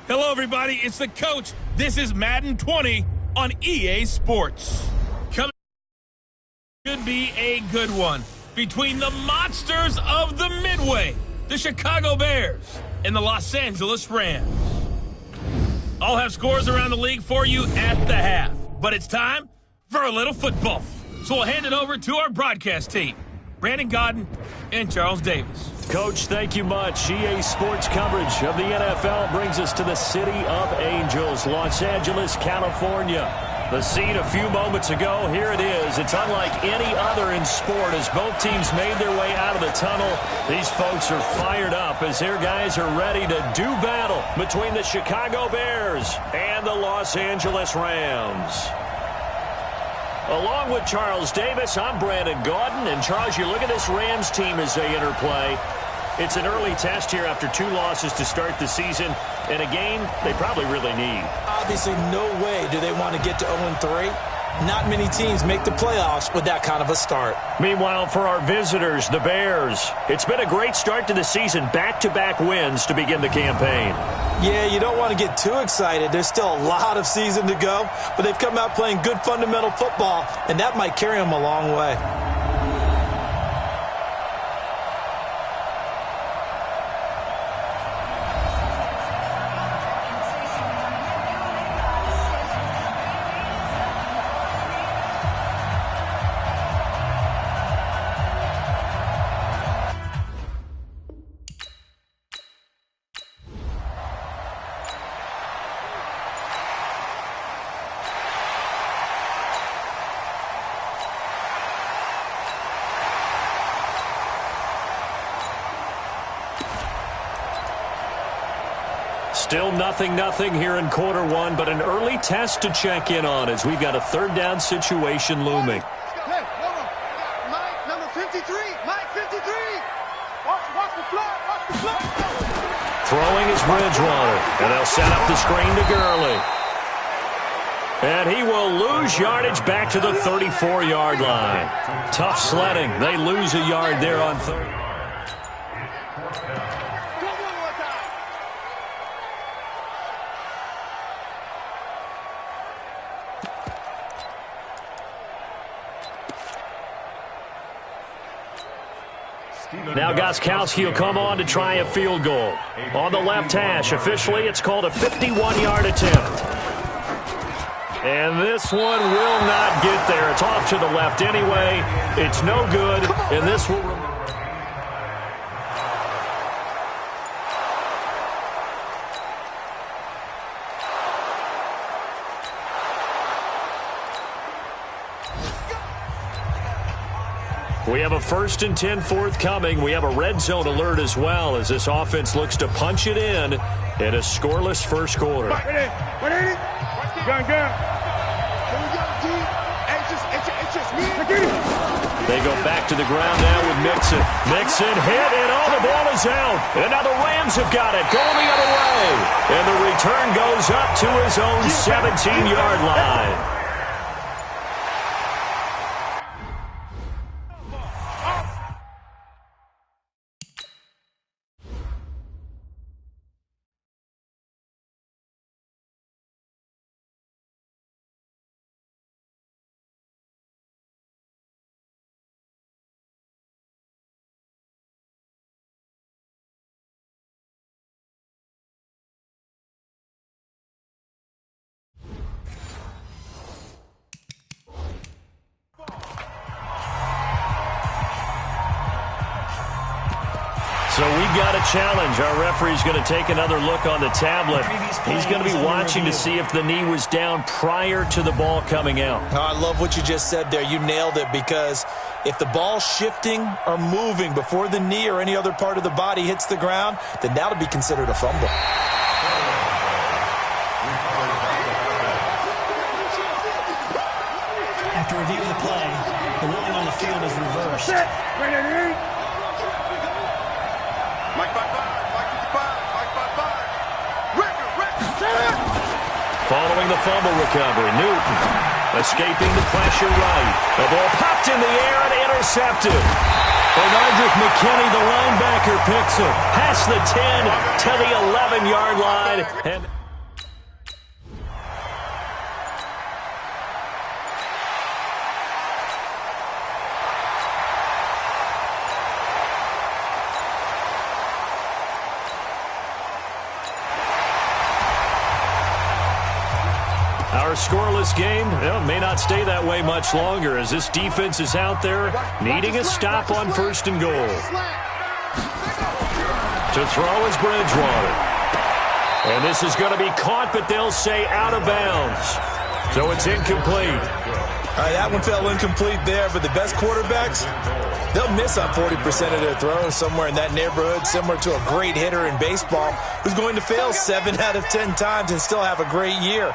Hello, everybody. It's the coach. This is Madden 20 on EA Sports. Coming should be a good one between the monsters of the Midway, the Chicago Bears, and the Los Angeles Rams. I'll have scores around the league for you at the half, but it's time for a little football. So we'll hand it over to our broadcast team, Brandon Godden and Charles Davis. Coach, thank you much. EA Sports coverage of the NFL brings us to the City of Angels, Los Angeles, California. The scene a few moments ago, here it is. It's unlike any other in sport as both teams made their way out of the tunnel. These folks are fired up as their guys are ready to do battle between the Chicago Bears and the Los Angeles Rams. Along with Charles Davis, I'm Brandon Gaudin. And, Charles, you look at this Rams team as they interplay. It's an early test here after 2 losses to start the season, and a game they probably really need. Obviously, no way do they want to get to 0-3. Not many teams make the playoffs with that kind of a start. Meanwhile, for our visitors, the Bears, it's been a great start to the season. Back-to-back wins to begin the campaign. Yeah, you don't want to get too excited. There's still a lot of season to go, but they've come out playing good fundamental football, and that might carry them a long way. Still 0-0 here in quarter one, but an early test to check in on as we've got a third down situation looming. Hey, hold on. Mike, number 53. Mike, 53. Watch the flag. Throwing is Bridgewater, and they'll set up the screen to Gurley. And he will lose yardage back to the 34-yard line. Tough sledding. They lose a yard there on third. Now Gostkowski will come on to try a field goal. On the left hash, officially it's called a 51-yard attempt. And this one will not get there. It's off to the left anyway. It's no good, and this will... We have a 1st and 10 forthcoming. We have a red zone alert as well as this offense looks to punch it in a scoreless first quarter. They go back to the ground now with Mixon. Mixon hit, and the ball is out. And now the Rams have got it, going the other way. And the return goes up to his own 17-yard line. So we've got a challenge. Our referee's going to take another look on the tablet. He's going to be watching to see if the knee was down prior to the ball coming out. Oh, I love what you just said there. You nailed it, because if the ball's shifting or moving before the knee or any other part of the body hits the ground, then that'll be considered a fumble. After reviewing the play, the ruling on the field is reversed. Mike 55, Mike 55, Mike 55. Record. Following the fumble recovery, Newton. Escaping the pressure right. The ball popped in the air and intercepted. Bernardrick McKinney, the linebacker, picks it. Past the 10 to the 11-yard line. And our scoreless game may not stay that way much longer as this defense is out there needing a stop on 1st and goal. To throw is Bridgewater. And this is going to be caught, but they'll say out of bounds. So it's incomplete. All right, that one fell incomplete there, but the best quarterbacks, they'll miss on 40% of their throws, somewhere in that neighborhood, similar to a great hitter in baseball who's going to fail 7 out of 10 times and still have a great year.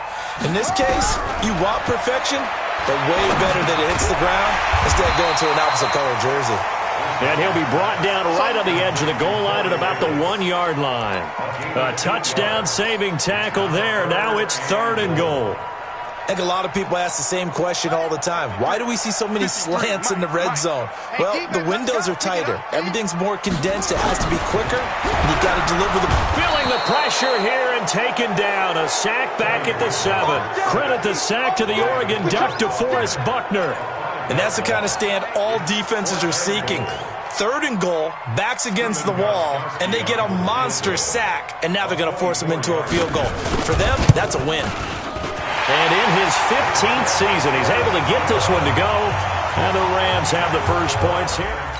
In this case, you want perfection, but way better that it hits the ground instead of going to an opposite color jersey. And he'll be brought down right on the edge of the goal line at about the 1-yard line. A touchdown-saving tackle there. Now it's 3rd and goal. I think a lot of people ask the same question all the time. Why do we see so many slants in the red zone? Well, the windows are tighter. Everything's more condensed. It has to be quicker, and you got to deliver the... Feeling the pressure here and taken down. A sack back at the 7. Credit the sack to the Oregon Duck, DeForest Buckner. And that's the kind of stand all defenses are seeking. 3rd and goal, backs against the wall, and they get a monster sack, and now they're going to force them into a field goal. For them, that's a win. And in his 15th season, he's able to get this one to go. And the Rams have the first points here.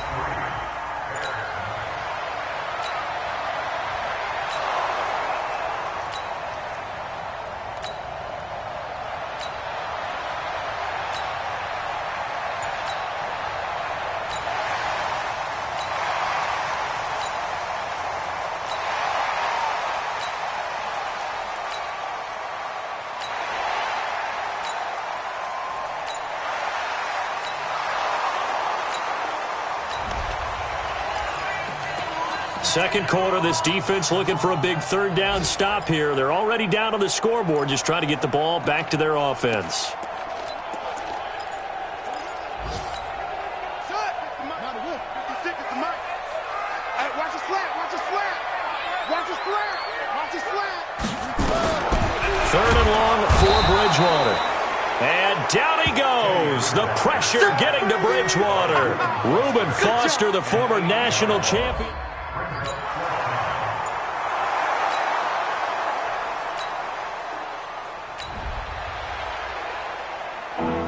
Second quarter, this defense looking for a big 3rd down stop here. They're already down on the scoreboard, just trying to get the ball back to their offense. Third and long for Bridgewater. And down he goes. The pressure getting to Bridgewater. Reuben Foster, the former national champion.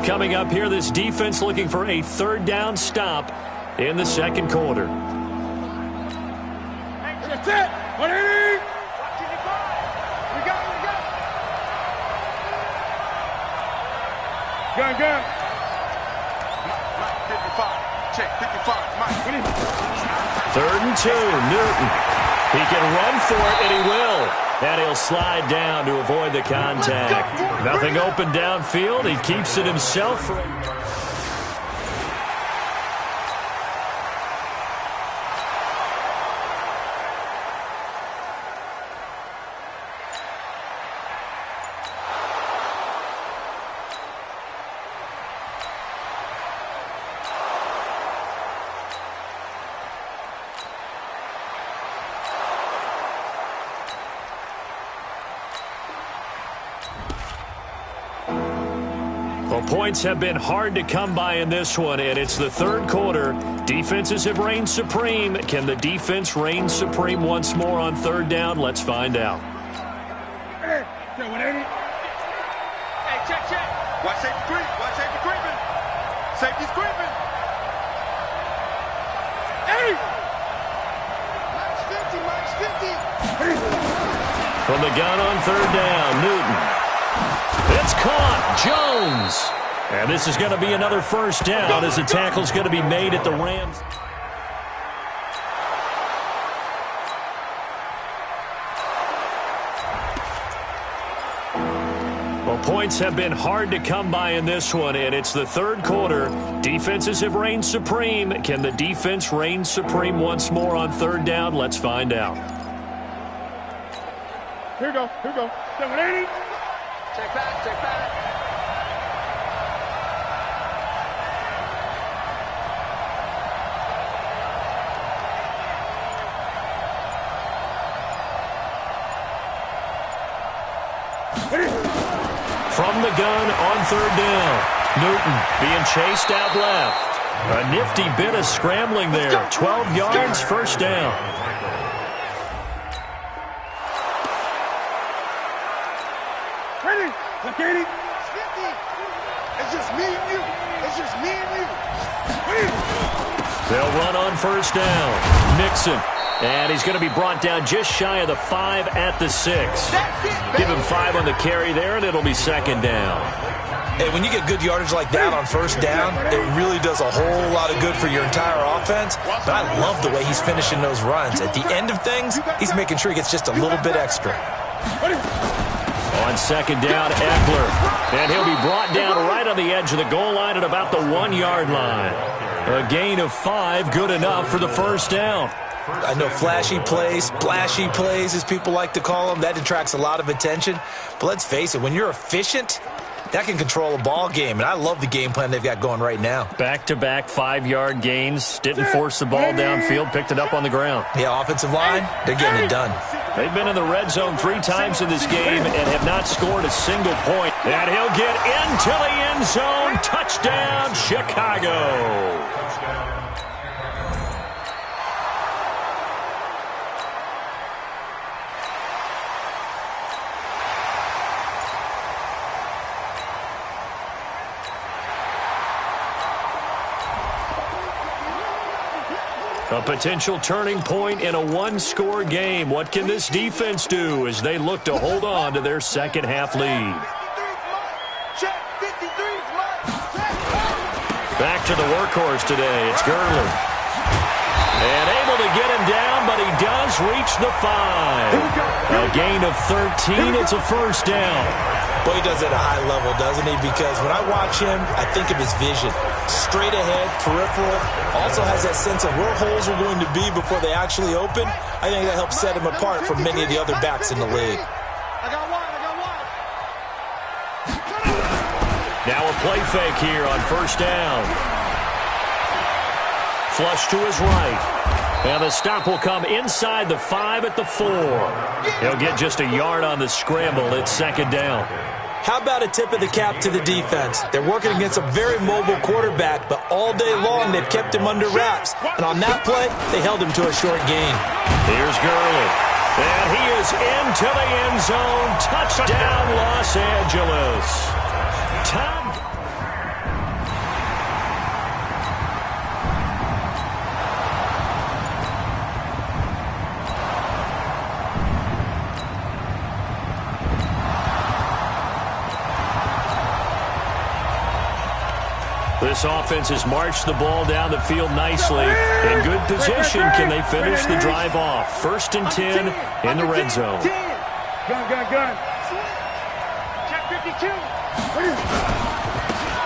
Coming up here, this defense looking for a 3rd down stop in the second quarter. That's it. 180. We got it. Gun. Mike, 55. Check, 55. Mike, 3rd and 2, Newton. He can run for it, and he will. And he'll slide down to avoid the contact. Nothing open downfield. He keeps it himself. Well, points have been hard to come by in this one, and it's the 3rd quarter. Defenses have reigned supreme. Can the defense reign supreme once more on 3rd down? Let's find out. Hey, 180. Hey, check. Watch safety creep. Watch safety creeping. Safety's creeping. Hey! Max 50. From the gun on 3rd down, Newton. It's caught. Jones. And this is going to be another first down as the tackle's going to be made at the Rams. Well, points have been hard to come by in this one, and it's the 3rd quarter. Defenses have reigned supreme. Can the defense reign supreme once more on 3rd down? Let's find out. Here we go. 180. Check back. the gun on third down. Newton being chased out left. A nifty bit of scrambling there. 12 yards, first down. Ready? Look at it. It's just me and you. It's just me and you. They'll run on first down. Mixon. And he's going to be brought down just shy of the 5 at the 6. Give him 5 on the carry there, and it'll be second down. Hey, when you get good yardage like that on first down, it really does a whole lot of good for your entire offense. But I love the way he's finishing those runs. At the end of things, he's making sure he gets just a little bit extra. On second down, Eckler. And he'll be brought down right on the edge of the goal line at about the 1-yard line. A gain of 5, good enough for the first down. I know flashy plays, splashy plays, as people like to call them, that attracts a lot of attention. But let's face it, when you're efficient, that can control a ball game. And I love the game plan they've got going right now. Back-to-back 5-yard gains. Didn't force the ball downfield. Picked it up on the ground. Yeah, offensive line, they're getting it done. They've been in the red zone 3 times in this game and have not scored a single point. And he'll get into the end zone. Touchdown, Chicago. A potential turning point in a one-score game. What can this defense do as they look to hold on to their second-half lead? Back to the workhorse today. It's Gurley. And able to get him down, but he does reach the 5. A gain of 13. It's a first down. Boy, he does it at a high level, doesn't he? Because when I watch him, I think of his vision. Straight ahead, peripheral. Also has that sense of where holes are going to be before they actually open. I think that helps set him apart from many of the other backs in the league. Now a play fake here on first down. Flush to his right. And the stop will come inside the 5 at the 4. He'll get just a yard on the scramble. It's second down. How about a tip of the cap to the defense? They're working against a very mobile quarterback, but all day long they've kept him under wraps. And on that play, they held him to a short gain. Here's Gurley. And he is into the end zone. Touchdown, Los Angeles. Tom. This offense has marched the ball down the field nicely. In good position, can they finish the drive off? First and 10 in the red zone. Gun. Check 52.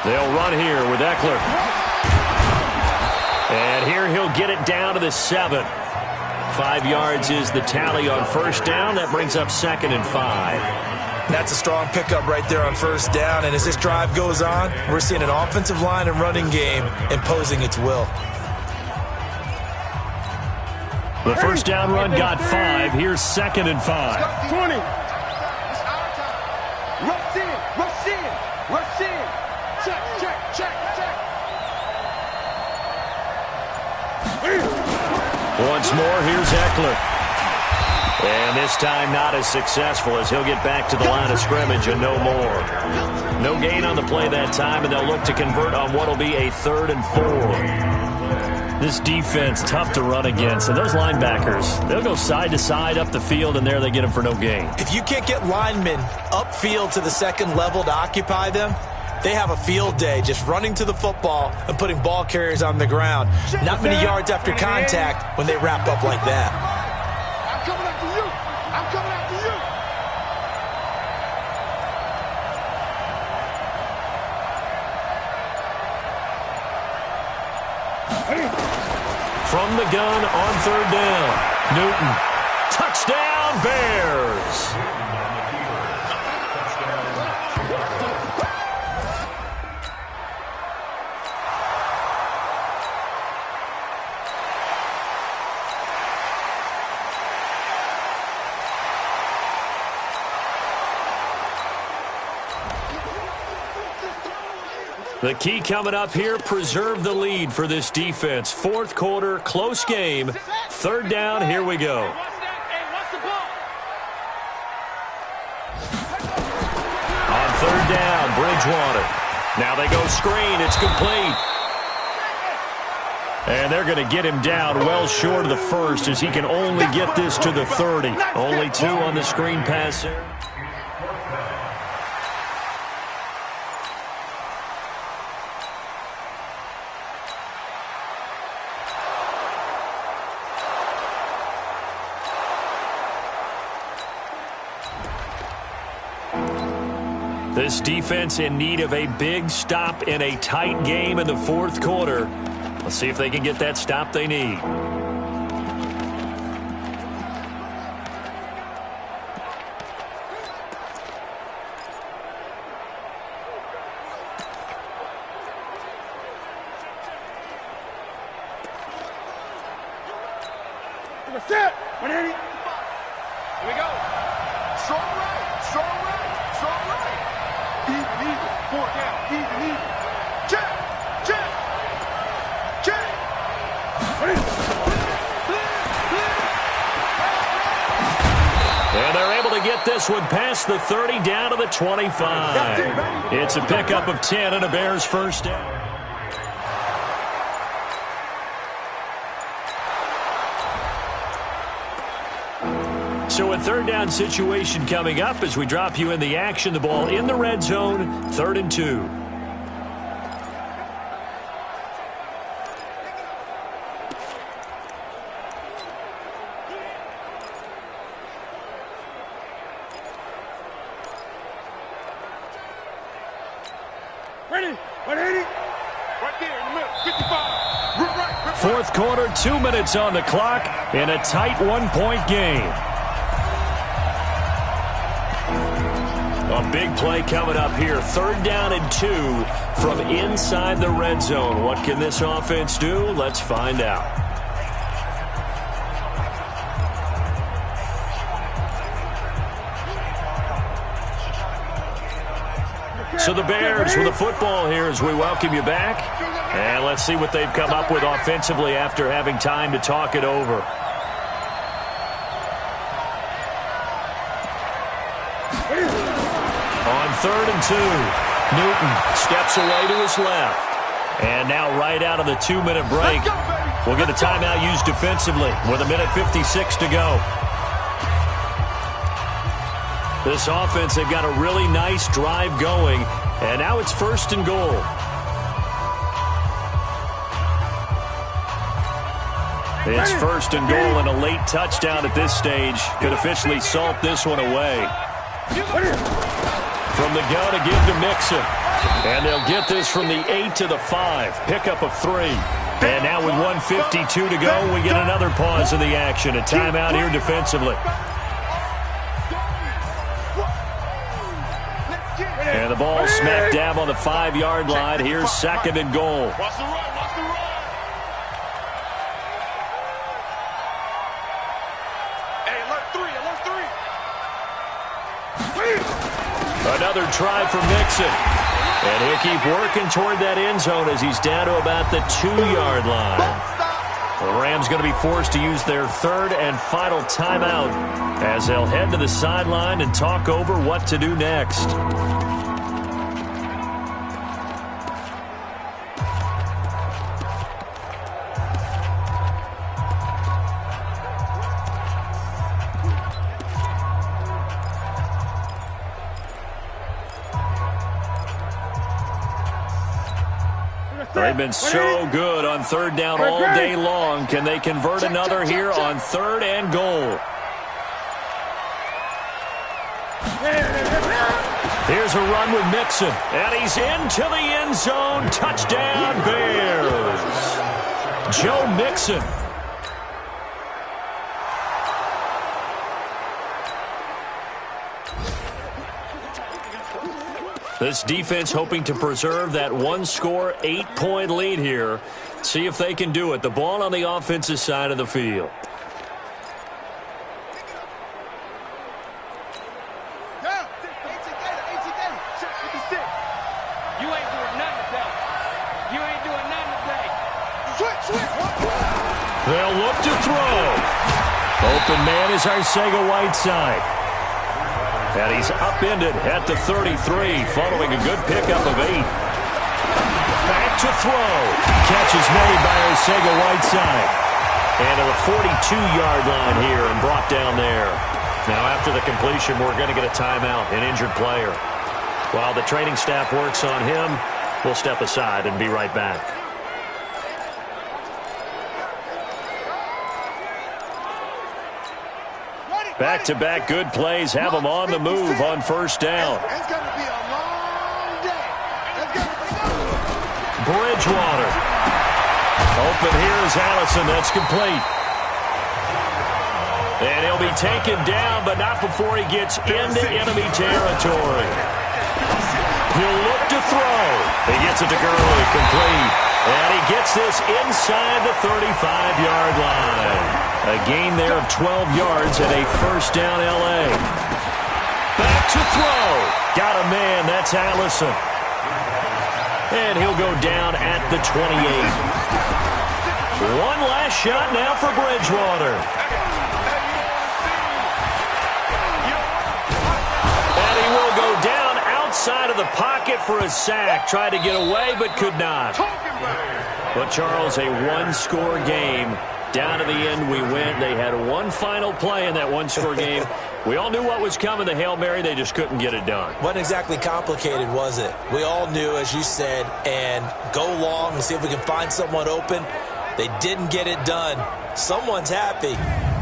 They'll run here with Eckler. And here he'll get it down to the 7. 5 yards is the tally on first down. That brings up second and 5. That's a strong pickup right there on first down. And as this drive goes on, we're seeing an offensive line and running game imposing its will. The first down run got 5. Here's second and 5. 20. Rush in. Check. Once more, here's Eckler. And this time not as successful as he'll get back to the line of scrimmage and no more. No gain on the play that time, and they'll look to convert on what will be a 3rd and 4. This defense, tough to run against. And those linebackers, they'll go side to side up the field, and there they get them for no gain. If you can't get linemen upfield to the second level to occupy them, they have a field day just running to the football and putting ball carriers on the ground. Not many yards after contact when they wrap up like that. I'm coming after you. From the gun on third down, Newton. Touchdown, Bears. The key coming up here, preserve the lead for this defense. Fourth quarter, close game. Third down, here we go. On third down, Bridgewater. Now they go screen. It's complete. And they're going to get him down well short of the first as he can only get this to the 30. Only 2 on the screen pass there. This defense in need of a big stop in a tight game in the fourth quarter. Let's see if they can get that stop they need. Set. 180. Here we go. Strong right. Strong right. Strong right. Even. 4 down. Even. Check. Check. Check. And they're able to get this one past the 30 down to the 25. It's a pickup of 10 and a Bears first down. So a third down situation coming up as we drop you in the action. The ball in the red zone, 3rd and 2. Ready. 180. Right there in the middle. 55. Root right. Fourth quarter, 2 minutes on the clock in a tight 1-point game. A big play coming up here. 3rd down and 2 from inside the red zone. What can this offense do? Let's find out. So the Bears with the football here as we welcome you back. And let's see what they've come up with offensively after having time to talk it over. On 3rd and 2, Newton steps away to his left. And now right out of the 2-minute break, we'll get a timeout used defensively with 1:56 to go. This offense, they've got a really nice drive going, and now it's 1st and goal. It's 1st and goal, and a late touchdown at this stage could officially salt this one away. From the gun to give to Mixon. And they'll get this from the 8 to the 5. Pickup of 3. And now with 1:52 to go, we get another pause in the action. A timeout here defensively. And the ball smack dab on the 5-yard line. Here's 2nd and goal. Watch the run. Watch the run. Hey, alert 3. Alert 3. Another try for Mixon. And he'll keep working toward that end zone as he's down to about the 2-yard line. The Rams going to be forced to use their 3rd and final timeout as they'll head to the sideline and talk over what to do next. They've been so good on 3rd down all day long. Can they convert another here on 3rd and goal? Here's a run with Mixon, and he's into the end zone. Touchdown, Bears. Joe Mixon. This defense hoping to preserve that 1-score, 8-point lead here. See if they can do it. The ball on the offensive side of the field. You ain't doing nothing with that. They'll look to throw. Open man is Arcega-Whiteside. And he's upended at the 33, following a good pickup of 8. Back to throw. Catch is made by Arcega-Whiteside. And to the 42-yard line here and brought down there. Now after the completion, we're going to get a timeout, an injured player. While the training staff works on him, we'll step aside and be right back. Back-to-back good plays have them on the move on first down. It's going to be a long day. Bridgewater. Open here is Allison. That's complete. And he'll be taken down, but not before he gets into enemy territory. He'll look to throw. He gets it to Gurley, complete. And he gets this inside the 35-yard line. A gain there of 12 yards and a first down L.A. Back to throw. Got a man. That's Allison. And he'll go down at the 28. One last shot now for Bridgewater. And he will go down outside of the pocket for a sack. Tried to get away but could not. But, Charles, a one-score game. Down to the end we went. They had one final play in that one-score game. We all knew what was coming, the Hail Mary. They just couldn't get it done. Wasn't exactly complicated, was it? We all knew, as you said, and go long and see if we can find someone open. They didn't get it done. Someone's happy.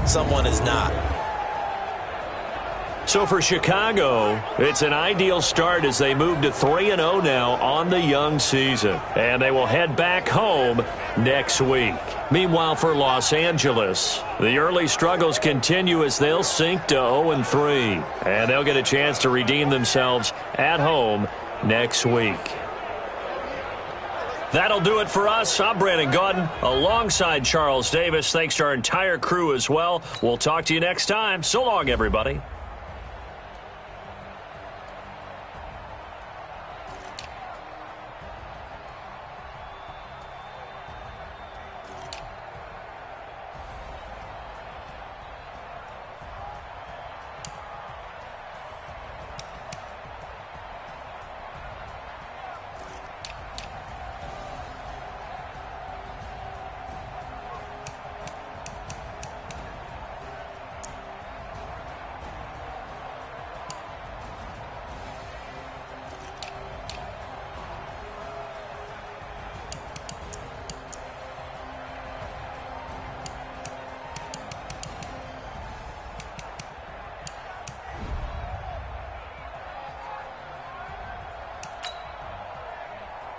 Someone is not. So for Chicago, it's an ideal start as they move to 3-0 now on the young season. And they will head back home next week. Meanwhile, for Los Angeles, the early struggles continue as they'll sink to 0-3. And they'll get a chance to redeem themselves at home next week. That'll do it for us. I'm Brandon Gaudin alongside Charles Davis. Thanks to our entire crew as well. We'll talk to you next time. So long, everybody.